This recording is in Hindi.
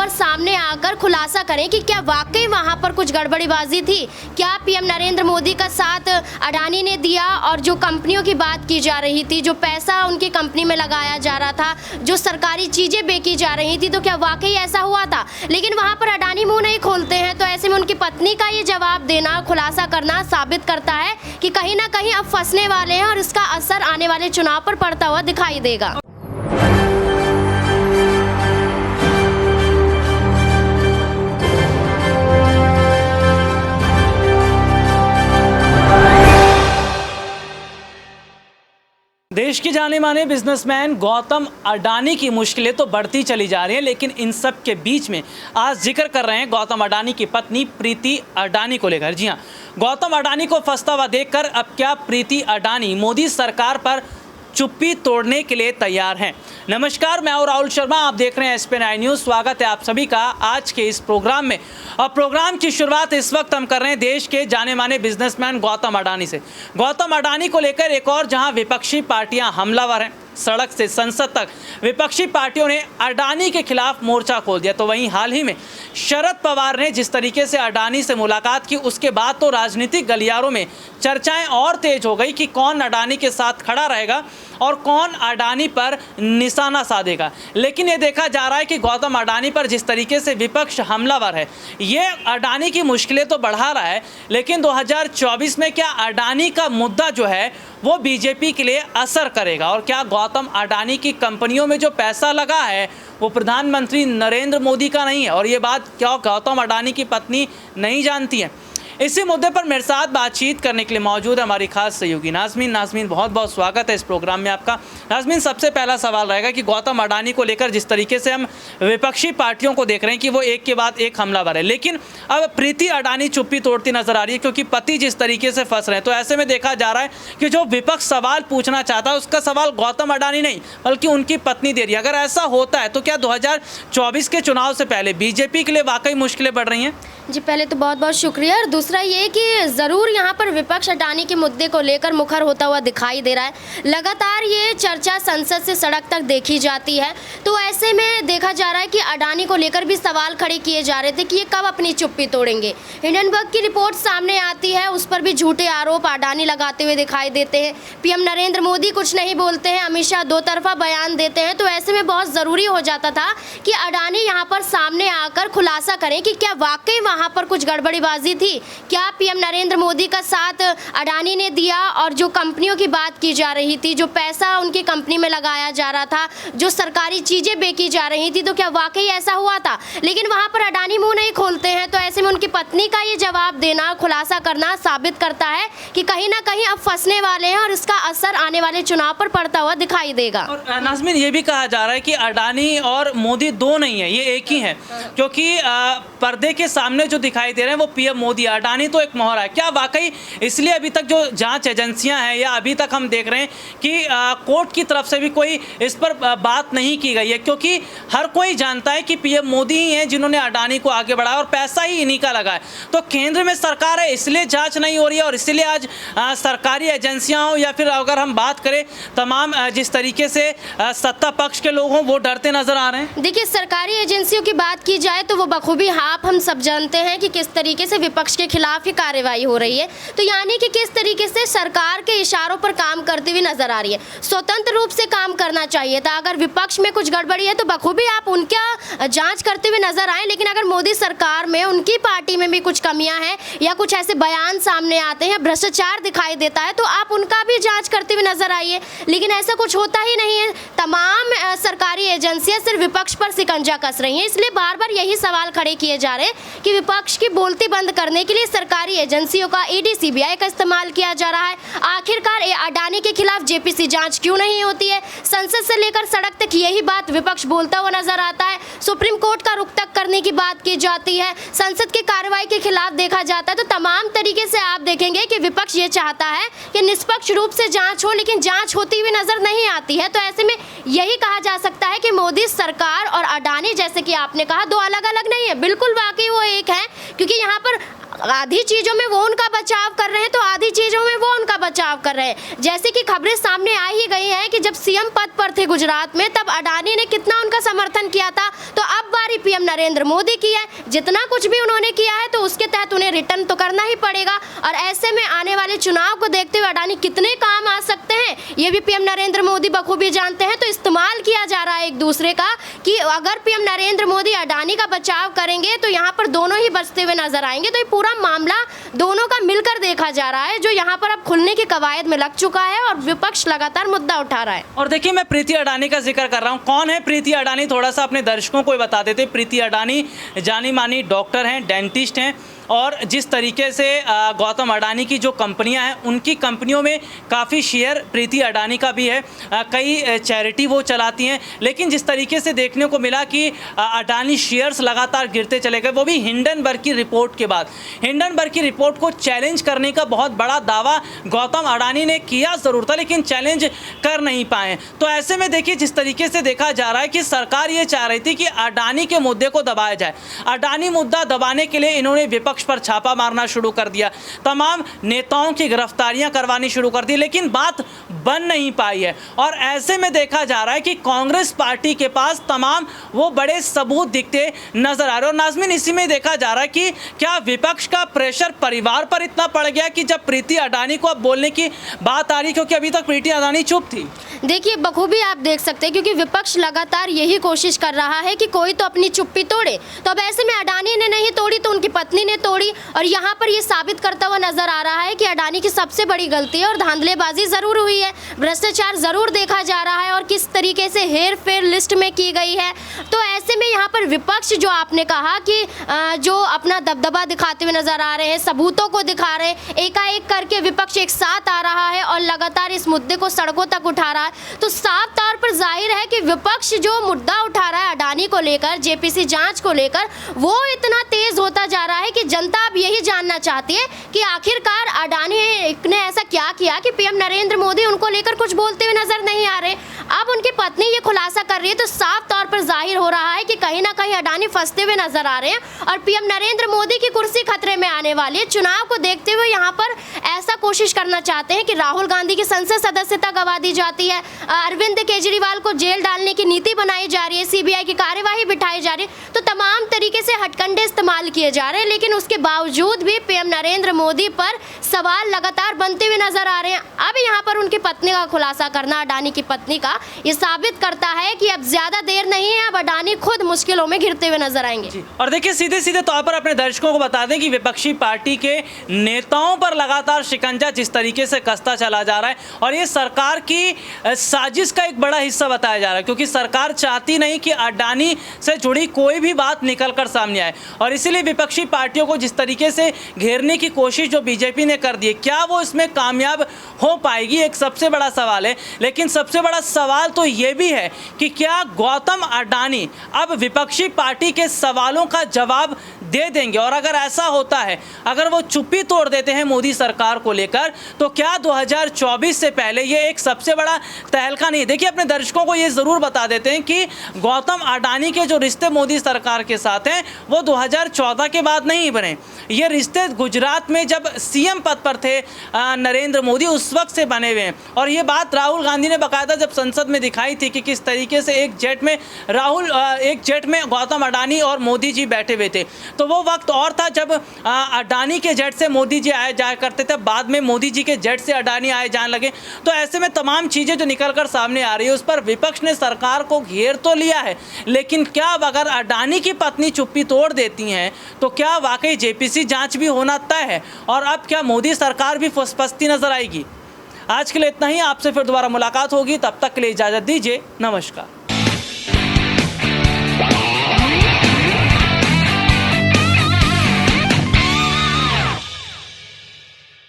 पर सामने आकर खुलासा करें कि क्या वाकई वहां पर कुछ गड़बड़ीबाजी थी, क्या पीएम नरेंद्र मोदी का साथ अडानी ने दिया और जो कंपनियों की बात की जा रही थी, जो पैसा उनकी कंपनी में लगाया जा रहा था, जो सरकारी चीजें बेची जा रही थी, तो क्या वाकई ऐसा हुआ था। लेकिन वहां पर अडानी मुंह नहीं खोलते हैं, तो ऐसे में उनकी पत्नी का ये जवाब देना, खुलासा करना साबित करता है कि कहीं ना कहीं अब फंसने वाले हैं और इसका असर आने वाले चुनाव पर पड़ता हुआ दिखाई देगा। देश के जाने माने बिजनेसमैन गौतम अडानी की मुश्किलें तो बढ़ती चली जा रही हैं, लेकिन इन सब के बीच में आज जिक्र कर रहे हैं गौतम अडानी की पत्नी प्रीति अडानी को लेकर। जी हां, गौतम अडानी को फंसता हुआ देखकर अब क्या प्रीति अडानी मोदी सरकार पर चुप्पी तोड़ने के लिए तैयार हैं। नमस्कार, मैं हूं राहुल शर्मा, आप देख रहे हैं SPN न्यूज़। स्वागत है आप सभी का आज के इस प्रोग्राम में। और प्रोग्राम की शुरुआत इस वक्त हम कर रहे हैं देश के जाने माने बिजनेसमैन गौतम अडानी से। गौतम अडानी को लेकर एक और जहां विपक्षी पार्टियां हमलावर हैं, सड़क से संसद तक विपक्षी पार्टियों ने अडानी के खिलाफ मोर्चा खोल दिया, तो वहीं हाल ही में शरद पवार ने जिस तरीके से अडानी से मुलाकात की, उसके बाद तो राजनीतिक गलियारों में चर्चाएं और तेज हो गई कि कौन अडानी के साथ खड़ा रहेगा और कौन अडानी पर निशाना साधेगा। लेकिन ये देखा जा रहा है कि गौतम अडानी पर जिस तरीके से विपक्ष हमलावर है, ये अडानी की मुश्किलें तो बढ़ा रहा है, लेकिन 2024 में क्या अडानी का मुद्दा जो है वो बीजेपी के लिए असर करेगा, और क्या गौतम अडानी की कंपनियों में जो पैसा लगा है वो प्रधानमंत्री नरेंद्र मोदी का नहीं है, और ये बात क्या गौतम अडानी की पत्नी नहीं जानती है। इसी मुद्दे पर मेरे साथ बातचीत करने के लिए मौजूद है हमारी खास सहयोगी नाज़मीन। नाज़मीन, बहुत बहुत स्वागत है इस प्रोग्राम में आपका। नाज़मीन, सबसे पहला सवाल रहेगा कि गौतम अडानी को लेकर जिस तरीके से हम विपक्षी पार्टियों को देख रहे हैं कि वो एक के बाद एक हमलावर है, लेकिन अब प्रीति अडानी चुप्पी तोड़ती नजर आ रही है क्योंकि पति जिस तरीके से फंस रहे हैं, तो ऐसे में देखा जा रहा है कि जो विपक्ष सवाल पूछना चाहता है उसका सवाल गौतम अडानी नहीं बल्कि उनकी पत्नी दे रही है। अगर ऐसा होता है तो क्या 2024 के चुनाव से पहले बीजेपी के लिए वाकई मुश्किलें बढ़ रही हैं? जी, पहले तो बहुत बहुत शुक्रिया। और दूसरा ये कि ज़रूर यहाँ पर विपक्ष अडानी के मुद्दे को लेकर मुखर होता हुआ दिखाई दे रहा है। लगातार ये चर्चा संसद से सड़क तक देखी जाती है, तो ऐसे में देखा जा रहा है कि अडानी को लेकर भी सवाल खड़े किए जा रहे थे कि ये कब अपनी चुप्पी तोड़ेंगे। हिंडनबर्ग की रिपोर्ट सामने आती है, उस पर भी झूठे आरोप अडानी लगाते हुए दिखाई देते हैं। पीएम नरेंद्र मोदी कुछ नहीं बोलते हैं, अमित शाह दो तरफा बयान देते हैं, तो ऐसे में बहुत ज़रूरी हो जाता था कि अडानी यहाँ पर सामने आकर खुलासा करें कि क्या वाकई वहाँ पर कुछ गड़बड़ीबाजी थी, क्या पीएम नरेंद्र मोदी का साथ अडानी ने दिया और जो कंपनियों की बात की जा रही थी, जो पैसा उनकी कंपनी में लगाया जा रहा था, जो सरकारी चीजें बेची जा रही थी, तो क्या वाकई ऐसा हुआ था। लेकिन वहां पर अडानी मुंह नहीं खोलते हैं, तो ऐसे में उनकी पत्नी का ये जवाब देना, खुलासा करना साबित करता है कि कहीं ना कहीं अब फंसने वाले हैं और इसका असर आने वाले चुनाव पर पड़ता हुआ दिखाई देगा। और नाज़मीन, ये भी कहा जा रहा है कि अडानी और मोदी दो नहीं है, ये एक ही है, क्योंकि पर्दे के सामने जो दिखाई दे रहे हैं वो पीएम मोदी, अडानी तो एक मोहरा है। क्या वाकई इसलिए अभी तक जो जांच एजेंसियां हैं या अभी तक हम देख रहे हैं कि कोर्ट की तरफ से भी कोई इस पर बात नहीं की गई है, क्योंकि हर कोई जानता है कि पीएम मोदी ही हैं जिन्होंने अडानी को आगे बढ़ाया और पैसा ही इन्हीं का लगा है। तो केंद्र में सरकार है, इसलिए जांच नहीं हो रही है और इसलिए आज सरकारी एजेंसियां हो या फिर अगर हम बात करें तमाम जिस तरीके से सत्ता पक्ष के लोग हों, वो डरते नजर आ रहे हैं। देखिए, सरकारी एजेंसियों की बात की जाए तो वो बखूबी हम सब जानते हैं कि किस तरीके से विपक्ष के खिलाफ ही कार्रवाई हो रही है, तो यानी कि किस तरीके से सरकार के इशारों पर काम करती हुई नजर आ रही है। स्वतंत्र रूप से काम करना चाहिए था। अगर विपक्ष में कुछ गड़बड़ी है तो बखूबी आप उनका जांच करते हुए नजर आए, लेकिन अगर मोदी सरकार में, उनकी पार्टी में भी कुछ कमियां हैं या कुछ ऐसे बयान सामने आते हैं, भ्रष्टाचार दिखाई देता है, तो आप उनका भी जांच करते हुए नजर आइए। लेकिन ऐसा कुछ होता ही नहीं है। तमाम सरकारी एजेंसियां सिर्फ विपक्ष पर शिकंजा कस रही हैं। इसलिए बार बार यही सवाल खड़े किए जा रहे हैं कि विपक्ष की बोलती बंद करने के लिए सरकारी एजेंसियों का, ईडी, सीबीआई का इस्तेमाल किया जा रहा है। आखिरकार अडानी के खिलाफ जेपीसी जांच क्यों नहीं होती है? संसद से लेकर सड़क तक यही बात विपक्ष बोलता हुआ नजर आता है। सुप्रीम कोर्ट का रुख तक करने की बात की जाती है, संसद की कार्रवाई के खिलाफ देखा जाता है। तो तमाम तरीके से आप देखेंगे कि विपक्ष ये चाहता है कि निष्पक्ष रूप से जांच हो, लेकिन जांच होती हुई नजर नहीं आती है। तो ऐसे में यही कहा जा सकता है कि मोदी सरकार और अडानी, जैसे कि आपने कहा, दो अलग अलग नहीं है, बिल्कुल वाकई वो एक है, क्योंकि यहाँ पर आधी चीज़ों में वो उनका बचाव कर रहे हैं तो आधी चीज़ों में वो उनका बचाव कर रहे हैं। जैसे कि खबरें सामने आ ही गई हैं कि जब सीएम पद पर थे गुजरात में, तब अडानी ने कितना उनका समर्थन किया था, तो अब बारी पीएम नरेंद्र मोदी की है। जितना कुछ भी उन्होंने किया है तो उसके तहत उन्हें रिटर्न तो करना ही पड़ेगा। और ऐसे में आने वाले चुनाव को देखते हुए अडानी कितने काम आ सकते हैं ये भी पीएम नरेंद्र मोदी बखूबी जानते हैं। तो इस्तेमाल किया जा रहा है एक दूसरे का कि अगर पीएम नरेंद्र मोदी अडानी का बचाव करेंगे तो यहाँ पर दोनों ही बचते हुए नजर आएंगे। तो ये पूरा मामला दोनों का मिलकर देखा जा रहा है, जो यहाँ पर अब खुलने की कवायद में लग चुका है और विपक्ष लगातार मुद्दा उठा रहा है। और देखिए, मैं प्रीति अडानी का जिक्र कर रहा हूँ। कौन है प्रीति अडानी, थोड़ा सा अपने दर्शकों को बता देते। प्रीति अडानी जानी मानी डॉक्टर हैं, डेंटिस्ट हैं, और जिस तरीके से गौतम अडानी की जो कंपनियां हैं उनकी कंपनियों में काफ़ी शेयर प्रीति अडानी का भी है। कई चैरिटी वो चलाती हैं, लेकिन जिस तरीके से देखने को मिला कि अडानी शेयर्स लगातार गिरते चले गए, वो भी हिंडनबर्ग की रिपोर्ट के बाद। हिंडनबर्ग की रिपोर्ट को चैलेंज करने का बहुत बड़ा दावा गौतम अडानी ने किया ज़रूर था, लेकिन चैलेंज कर नहीं पाए। तो ऐसे में देखिए, जिस तरीके से देखा जा रहा है कि सरकार ये चाह रही थी कि अडानी के मुद्दे को दबाया जाए। अडानी मुद्दा दबाने के लिए इन्होंने विपक्ष पर छापा मारना शुरू कर दिया, तमाम नेताओं की गिरफ्तारियां करवानी शुरू कर दी, लेकिन बात बन नहीं पाई है। और ऐसे में देखा जा रहा है कि कांग्रेस पार्टी के पास तमाम वो बड़े सबूत दिखते नजर आ रहे हैं। और नाज़मीन, इसी में देखा जा रहा है कि क्या विपक्ष का प्रेशर परिवार पर इतना पड़ गया कि जब प्रीति अडानी को अब बोलने की बात आ रही, क्योंकि अभी तक प्रीति अडानी चुप थी। देखिए, बखूबी आप देख सकते हैं, क्योंकि विपक्ष लगातार यही कोशिश कर रहा है कि कोई तो अपनी चुप्पी तोड़े। तो अब ऐसे में अडानी ने नहीं तोड़ी तो उनकी पत्नी ने तोड़ी, और यहाँ पर ये साबित करता हुआ नजर आ रहा है कि अडानी की सबसे बड़ी गलती है और धांधलेबाजी जरूर हुई है, भ्रष्टाचार जरूर देखा जा रहा है, और किस तरीके से हेर फेर लिस्ट में की गई है। तो ऐसे में यहाँ पर विपक्ष, जो आपने कहा कि जो अपना दबदबा दिखाते हुए नजर आ रहे हैं, सबूतों को दिखा रहे हैं, एकाएक करके विपक्ष एक साथ आ रहा है और लगातार इस मुद्दे को सड़कों तक उठा रहा है। तो साफ तौर पर जाहिर है कि विपक्ष जो मुद्दा उठा रहा है अडानी को लेकर, जेपीसी जांच को लेकर, वो इतना तेज होता जा रहा है कि जनता अब यही जानना चाहती है कि आखिरकार अडानी ने ऐसा क्या किया कि पीएम नरेंद्र मोदी उनको लेकर कुछ बोलते हुए नजर नहीं आ रहे। अब उनकी पत्नी ये खुलासा कर रही है, तो साफ तौर पर जाहिर हो रहा है कि कहीं ना कहीं अडानी फंसते हुए नजर आ रहे हैं और पीएम नरेंद्र मोदी की कुर्सी खतरे में आने वाली है। चुनाव को देखते हुए यहाँ पर ऐसा कोशिश करना चाहते हैं कि राहुल गांधी की संसद सदस्यता गवा दी जाती है, अरविंद केजरीवाल को जेल डालने की नीति बनाई जा रही है, सीबीआई की कार्यवाही बिठाई जा रही है। तो तमाम तरीके से हथकंडे इस्तेमाल किए जा रहे हैं, लेकिन उसके बावजूद भी पीएम नरेंद्र मोदी पर सवाल लगातार बनते हुए नजर आ रहे हैं। अब यहाँ पर उनकी पत्नी का खुलासा करना, अडानी की पत्नी का, ये साबित करता है कि अब ज्यादा देर नहीं है, अब अडानी खुद मुश्किलों में घिरते हुए नजर आएंगे। और देखिए, सीधे सीधे तौर पर अपने दर्शकों को बता दें कि विपक्षी पार्टी के नेताओं पर लगातार शिकंजा जिस तरीके से कसता चला जा रहा है, और ये सरकार की साजिश का एक बड़ा हिस्सा बताया जा रहा है, क्योंकि सरकार चाहती नहीं कि अडानी से जुड़ी कोई भी बात निकल कर सामने आए। और इसीलिए विपक्षी पार्टियों को जिस तरीके से घेरने की कोशिश जो बीजेपी ने कर दी है, क्या वो इसमें कामयाब हो पाएगी, एक सबसे बड़ा सवाल है। लेकिन सबसे बड़ा सवाल तो ये भी है कि क्या गौतम अडानी अब विपक्षी पार्टी के सवालों का जवाब दे देंगे, और अगर ऐसा होता है, अगर वो चुप्पी तोड़ देते हैं मोदी सरकार को लेकर, तो क्या 2024 से पहले ये एक सबसे बड़ा तहलका नहीं। देखिए, अपने दर्शकों को ये ज़रूर बता देते हैं कि गौतम अडानी के जो रिश्ते मोदी सरकार के साथ हैं वो 2014 के बाद नहीं बने। ये रिश्ते गुजरात में जब सीएम पद पर थे नरेंद्र मोदी, उस वक्त से बने हुए हैं। और ये बात राहुल गांधी ने बाकायदा जब संसद में दिखाई थी कि किस तरीके से एक जेट में गौतम अडानी और मोदी जी बैठे हुए थे। तो वो वक्त और था जब अडानी के जेट से मोदी जी आए जाया करते थे, बाद में मोदी जी के जेट से अडानी आए जाने लगे। तो ऐसे में तमाम चीज़ें जो निकल कर सामने आ रही है, उस पर विपक्ष ने सरकार को घेर तो लिया है, लेकिन क्या अगर अडानी की पत्नी चुप्पी तोड़ देती हैं तो क्या वाकई जेपीसी जांच भी होना तय है, और अब क्या मोदी सरकार भी फंसती नजर आएगी। आज के लिए इतना ही, आपसे फिर दोबारा मुलाकात होगी, तब तक के लिए इजाज़त दीजिए, नमस्कार।